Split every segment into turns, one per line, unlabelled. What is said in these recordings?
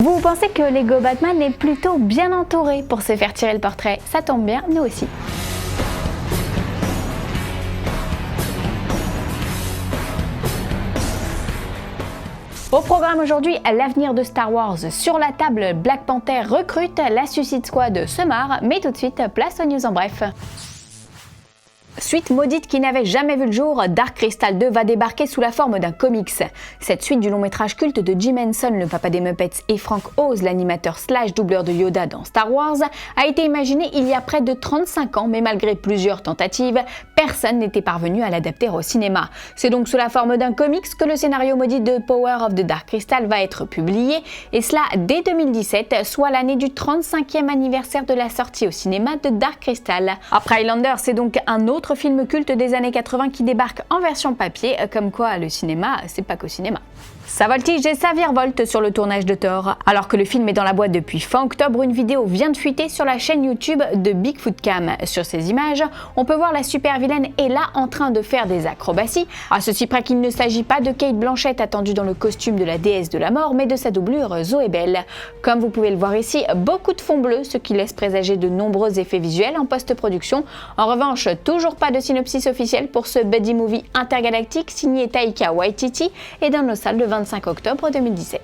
Vous pensez que Lego Batman est plutôt bien entouré pour se faire tirer le portrait? Ça tombe bien, nous aussi. Au programme aujourd'hui, l'avenir de Star Wars sur la table, Black Panther recrute, la Suicide Squad se marre, mais tout de suite, place aux news en bref. Suite maudite qui n'avait jamais vu le jour, Dark Crystal 2 va débarquer sous la forme d'un comics. Cette suite du long métrage culte de Jim Henson, le papa des Muppets, et Frank Oz, l'animateur / doubleur de Yoda dans Star Wars, a été imaginée il y a près de 35 ans, mais malgré plusieurs tentatives, personne n'était parvenu à l'adapter au cinéma. C'est donc sous la forme d'un comics que le scénario maudit de Power of the Dark Crystal va être publié, et cela dès 2017, soit l'année du 35e anniversaire de la sortie au cinéma de Dark Crystal. Après Highlander, c'est donc un autre film culte des années 80 qui débarque en version papier, comme quoi le cinéma, c'est pas qu'au cinéma. Ça voltige et ça virevolte sur le tournage de Thor. Alors que le film est dans la boîte depuis fin octobre, une vidéo vient de fuiter sur la chaîne YouTube de Bigfoot Cam. Sur ces images, on peut voir la super vilaine Ella en train de faire des acrobaties, à ceci près qu'il ne s'agit pas de Cate Blanchett attendue dans le costume de la déesse de la mort, mais de sa doublure Zoé Bell. Comme vous pouvez le voir ici, beaucoup de fond bleu, ce qui laisse présager de nombreux effets visuels en post-production. En revanche, toujours pas de synopsis officiel pour ce buddy movie intergalactique signé Taika Waititi et dans nos salles le 25 octobre 2017.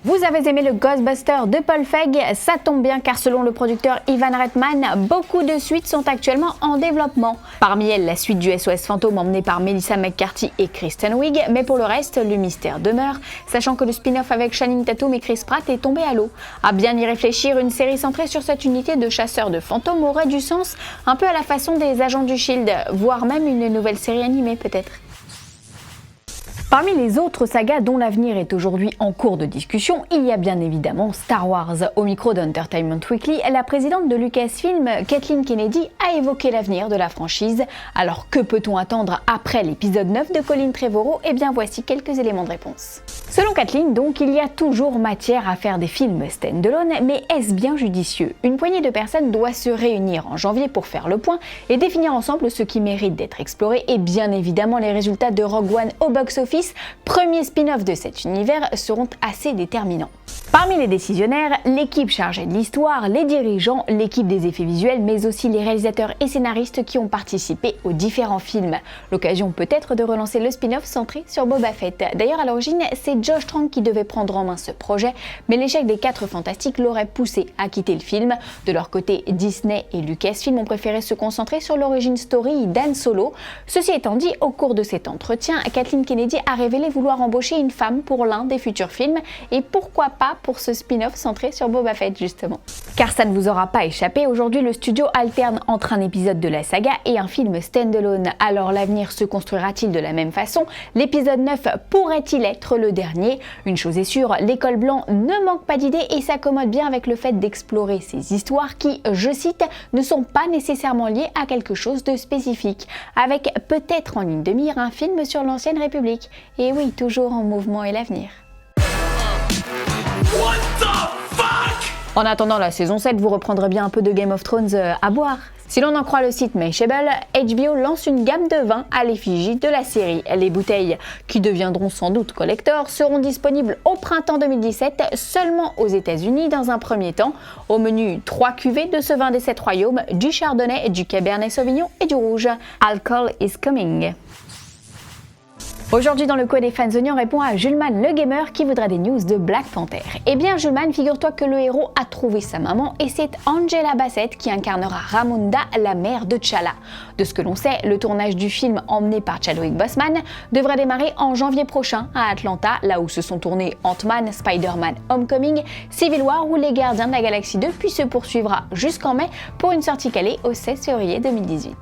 Vous avez aimé le Ghostbuster de Paul Feig? Ça tombe bien car selon le producteur Ivan Reitman, beaucoup de suites sont actuellement en développement. Parmi elles, la suite du SOS Fantôme emmenée par Melissa McCarthy et Kristen Wiig, mais pour le reste, le mystère demeure, sachant que le spin-off avec Channing Tatum et Chris Pratt est tombé à l'eau. À bien y réfléchir, une série centrée sur cette unité de chasseurs de fantômes aurait du sens, un peu à la façon des agents du Shield, voire même une nouvelle série animée peut-être. Parmi les autres sagas dont l'avenir est aujourd'hui en cours de discussion, il y a bien évidemment Star Wars. Au micro d'Entertainment Weekly, la présidente de Lucasfilm, Kathleen Kennedy, a évoqué l'avenir de la franchise. Alors que peut-on attendre après l'épisode 9 de Colin Trevorrow? Eh bien voici quelques éléments de réponse. Selon Kathleen, donc, il y a toujours matière à faire des films stand-alone, mais est-ce bien judicieux? Une poignée de personnes doit se réunir en janvier pour faire le point et définir ensemble ce qui mérite d'être exploré et bien évidemment les résultats de Rogue One au box-office, premier spin-off de cet univers, seront assez déterminants. Parmi les décisionnaires, l'équipe chargée de l'histoire, les dirigeants, l'équipe des effets visuels, mais aussi les réalisateurs et scénaristes qui ont participé aux différents films. L'occasion peut-être de relancer le spin-off centré sur Boba Fett. D'ailleurs, à l'origine, c'est Josh Trank qui devait prendre en main ce projet, mais l'échec des 4 Fantastiques l'aurait poussé à quitter le film. De leur côté, Disney et Lucasfilm ont préféré se concentrer sur l'origin story d'Han Solo. Ceci étant dit, au cours de cet entretien, Kathleen Kennedy a révélé vouloir embaucher une femme pour l'un des futurs films, et pourquoi pas pour ce spin-off centré sur Boba Fett justement. Car ça ne vous aura pas échappé, aujourd'hui le studio alterne entre un épisode de la saga et un film stand-alone. Alors l'avenir se construira-t-il de la même façon? L'épisode 9 pourrait-il être le dernier? Une chose est sûre, l'école blanc ne manque pas d'idées et s'accommode bien avec le fait d'explorer ces histoires qui, je cite, ne sont pas nécessairement liées à quelque chose de spécifique, avec peut-être en ligne de mire un film sur l'ancienne République. Et oui, toujours en mouvement est l'avenir.
What the fuck?
En attendant la saison 7, vous reprendrez bien un peu de Game of Thrones à boire. Si l'on en croit le site Mashable, HBO lance une gamme de vins à l'effigie de la série. Les bouteilles, qui deviendront sans doute collector, seront disponibles au printemps 2017 seulement aux États-Unis dans un premier temps. Au menu, 3 cuvées de ce vin des 7 royaumes, du chardonnay, du cabernet sauvignon et du rouge. Alcohol is coming. Aujourd'hui dans le Code des fans oignons, on répond à Julman le gamer qui voudra des news de Black Panther. Eh bien Julman, figure-toi que le héros a trouvé sa maman et c'est Angela Bassett qui incarnera Ramonda, la mère de T'Challa. De ce que l'on sait, le tournage du film emmené par Chadwick Boseman devrait démarrer en janvier prochain à Atlanta, là où se sont tournés Ant-Man, Spider-Man Homecoming, Civil War ou Les Gardiens de la Galaxie 2, puis se poursuivra jusqu'en mai pour une sortie calée au 16 février 2018.